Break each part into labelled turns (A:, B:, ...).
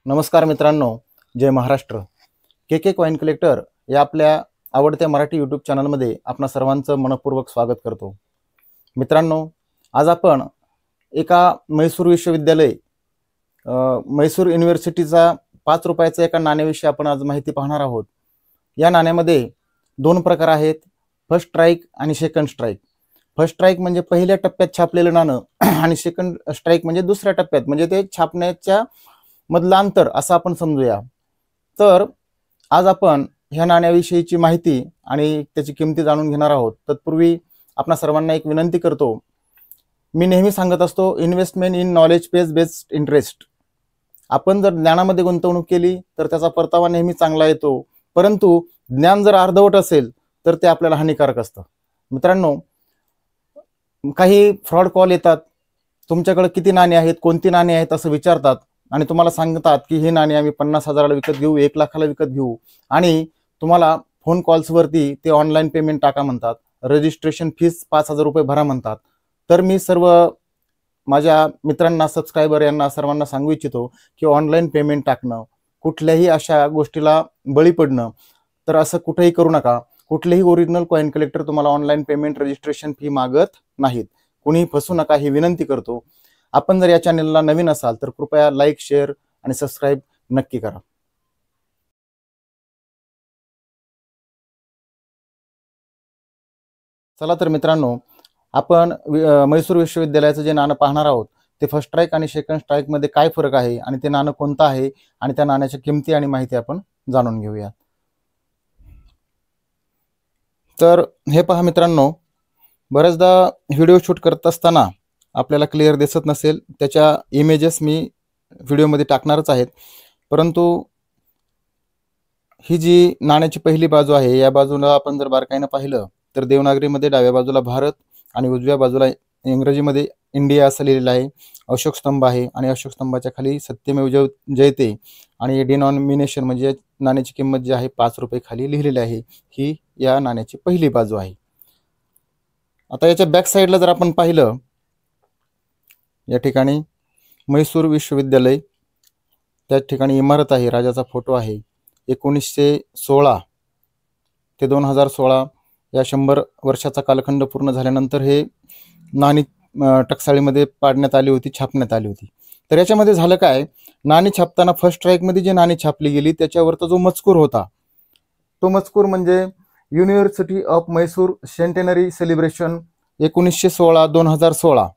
A: नमस्कार मित्रांनो, जय महाराष्ट्र. के coin collector या आपल्या आवडत्या मराठी यूट्यूब चॅनलमध्ये आपणा सर्वांचं मनपूर्वक स्वागत करतो. मित्रांनो, आज आपण एका म्हैसूर विश्वविद्यालय म्हैसूर युनिव्हर्सिटीचा 5 रुपयाचा एका नाण्याविषयी आपण आज माहिती पाहणार आहोत. या नाण्यामध्ये दोन प्रकार आहेत, फर्स्ट स्ट्राईक आणि सेकंड स्ट्राईक. फर्स्ट स्ट्राईक म्हणजे पहिल्या टप्प्यात छापलेलं नाणं आणि सेकंड स्ट्राईक म्हणजे दुसऱ्या टप्प्यात, म्हणजे ते छापण्याच्या मधलं अंतर असं आपण समजूया. तर आज आपण ह्या नाण्याविषयीची माहिती आणि त्याची किंमती जाणून घेणार आहोत. तत्पूर्वी आपणा सर्वांना एक विनंती करतो. मी नेहमी सांगत असतो, investment in knowledge page based interest. आपण जर ज्ञानामध्ये गुंतवणूक केली तर त्याचा परतावा नेहमी चांगला येतो, परंतु ज्ञान जर अर्धवट असेल तर ते आपल्याला हानिकारक असतं. मित्रांनो, काही फ्रॉड कॉल येतात. तुमच्याकडे किती नाणी आहेत, कोणती नाणी आहेत असं विचारतात आणि तुम्हाला सांगतात की हे नाणी आम्ही 50,000ला विकत घेऊ, 1,00,000ला विकत घेऊ, आणि तुम्हाला फोन कॉल्सवरती ते ऑनलाईन पेमेंट टाका म्हणतात, रजिस्ट्रेशन फीस 5,000 रुपये भरा म्हणतात. तर मी सर्व माझ्या मित्रांना, सबस्क्रायबर यांना सर्वांना सांगू इच्छितो की ऑनलाईन पेमेंट टाकणं, कुठल्याही अशा गोष्टीला बळी पडणं, तर असं कुठेही करू नका. कुठलेही ओरिजिनल कॉइन कलेक्टर तुम्हाला ऑनलाईन पेमेंट रजिस्ट्रेशन फी मागत नाहीत. कुणीही फसू नका ही विनंती करतो. आपण जर या चॅनलला नवीन असाल तर कृपया लाईक, शेअर आणि सबस्क्राईब नक्की करा. चला तर मित्रांनो, आपण म्हैसूर विश्वविद्यालयाचं जे नाणं पाहणार आहोत ते फर्स्ट स्ट्राईक आणि सेकंड स्ट्राईक मध्ये काय फरक आहे आणि ते नाणं कोणतं आहे आणि त्या नाण्याच्या किमती आणि माहिती आपण जाणून घेऊया. तर हे पहा मित्रांनो, बरेचदा व्हिडिओ शूट करत असताना आपल्याला क्लिअर दिसत नसेल, त्याच्या इमेजेस मी व्हिडिओमध्ये टाकणारच आहेत. परंतु ही जी नाण्याची पहिली बाजू आहे, या बाजूला आपण जर बारकाईनं पाहिलं तर देवनागरीमध्ये डाव्या बाजूला भारत आणि उजव्या बाजूला इंग्रजीमध्ये इंडिया असं लिहिलेलं आहे. अशोक स्तंभ आहे आणि अशोक स्तंभाच्या खाली सत्यमेव जयते आणि डिनॉमिनेशन म्हणजे नाण्याची किंमत जी आहे 5 रुपये खाली लिहिलेली आहे. ही या नाण्याची पहिली बाजू आहे. आता याच्या बॅक साईडला जर आपण पाहिलं, या ठिकाणी म्हैसूर विश्वविद्यालय, त्या ठिकाणी इमारत आहे, राजाचा फोटो आहे. 1916 ते 2016 या 100 वर्षाचा कालखंड पूर्ण झाल्यानंतर हे नाणी टकसाळीमध्ये पाडण्यात आली होती, छापण्यात आली होती. तर याच्यामध्ये झालं काय, नाणी छापताना फर्स्ट स्ट्राईकमध्ये जी नाणी छापली गेली त्याच्यावरचा जो मजकूर होता, तो मजकूर म्हणजे university of Mysore centenary celebration 1916-2016,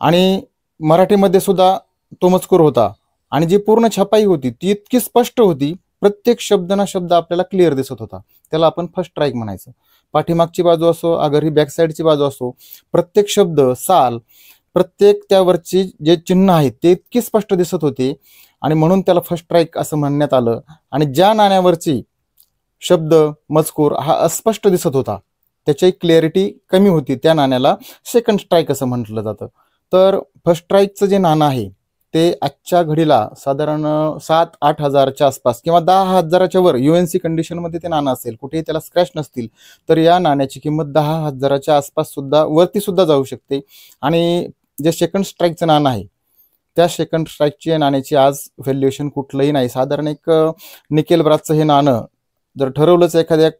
A: आणि मराठीमध्ये सुद्धा तो मजकूर होता. आणि जी पूर्ण छपाई होती ती इतकी स्पष्ट होती, प्रत्येक शब्द ना शब्द आपल्याला क्लिअर दिसत होता. त्याला आपण फर्स्ट स्ट्राईक म्हणायचं. पाठीमागची बाजू असो, अगर ही बॅक साईडची बाजू असो, प्रत्येक शब्द, साल, प्रत्येक त्यावरची जे चिन्ह आहेत ते इतकी स्पष्ट दिसत होते आणि म्हणून त्याला फर्स्ट स्ट्राईक असं म्हणण्यात आलं. आणि ज्या नाण्यावरची शब्द, मजकूर हा अस्पष्ट दिसत होता, त्याची क्लिअरिटी कमी होती, त्या नाण्याला सेकंड स्ट्राईक असं म्हटलं जातं. तर फर्स्ट स्ट्राईकचं जे नाणं आहे ते आजच्या घडीला साधारण 7-8 हजारच्या आसपास किंवा 10,000च्या वर UNC कंडिशनमध्ये ते नाणं असेल, कुठेही त्याला स्क्रॅच नसतील, तर या नाण्याची किंमत 10,000च्या आसपास सुद्धा वरती सुद्धा जाऊ शकते. आणि जे सेकंड स्ट्राईकचं नाणं आहे त्या सेकंड स्ट्राईकची नाण्याची आज व्हॅल्युएशन कुठलंही नाही. साधारण एक निकेल ब्रासचं हे नाणं जर ठरवलंच, एखाद्या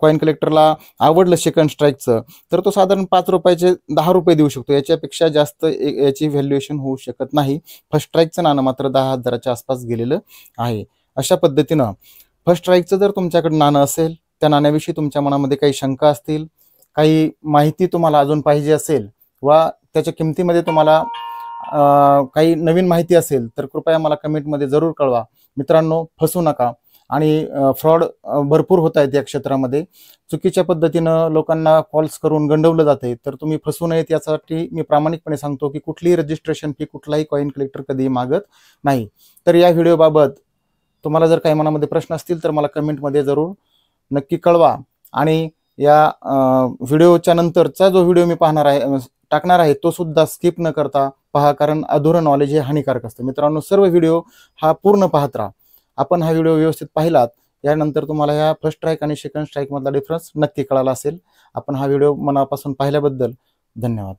A: कॉइन कलेक्टरला आवडलं सेकंड स्ट्राईकचं, तर तो साधारण 5 रुपयाचे 10 रुपये देऊ शकतो. याच्यापेक्षा जास्त याची व्हॅल्युएशन होऊ शकत नाही. फर्स्ट स्ट्राईकचं नाणं मात्र 10,000च्या आसपास गेलेलं आहे. अशा पद्धतीनं फर्स्ट स्ट्राईकचं जर तुमच्याकडे नाणं असेल, त्या नाण्याविषयी तुमच्या मनामध्ये काही शंका असतील, काही माहिती तुम्हाला अजून पाहिजे असेल वा त्याच्या किमतीमध्ये तुम्हाला काही नवीन माहिती असेल, तर कृपया मला कमेंटमध्ये जरूर कळवा. मित्रांनो, फसू नका. आणि फ्रॉड भरपूर होत आहेत या क्षेत्रामध्ये. चुकीच्या पद्धतीनं लोकांना कॉल्स करून गंडवलं जाते. तर तुम्ही फसू नयेत यासाठी मी प्रामाणिकपणे सांगतो की कुठलीही रजिस्ट्रेशन फी कुठलाही कॉइन कलेक्टर कधीही मागत नाही. तर या व्हिडिओबाबत तुम्हाला जर काही मनामध्ये प्रश्न असतील तर मला कमेंटमध्ये जरूर नक्की कळवा. आणि या व्हिडिओच्या नंतरचा जो व्हिडिओ मी टाकणार आहे तो सुद्धा स्किप न करता पहा, कारण अधुरं नॉलेज हे हानिकारक असतं. मित्रांनो, सर्व व्हिडिओ हा पूर्ण पाहत राहा. आपण हा व्हिडिओ व्यवस्थित पाहिलात, यानंतर तुम्हाला या फर्स्ट स्ट्राईक आणि सेकंड स्ट्राईक मधला डिफरन्स नक्की कळाला असेल. आपण हा व्हिडिओ मनापासून पाहिल्याबद्दल धन्यवाद.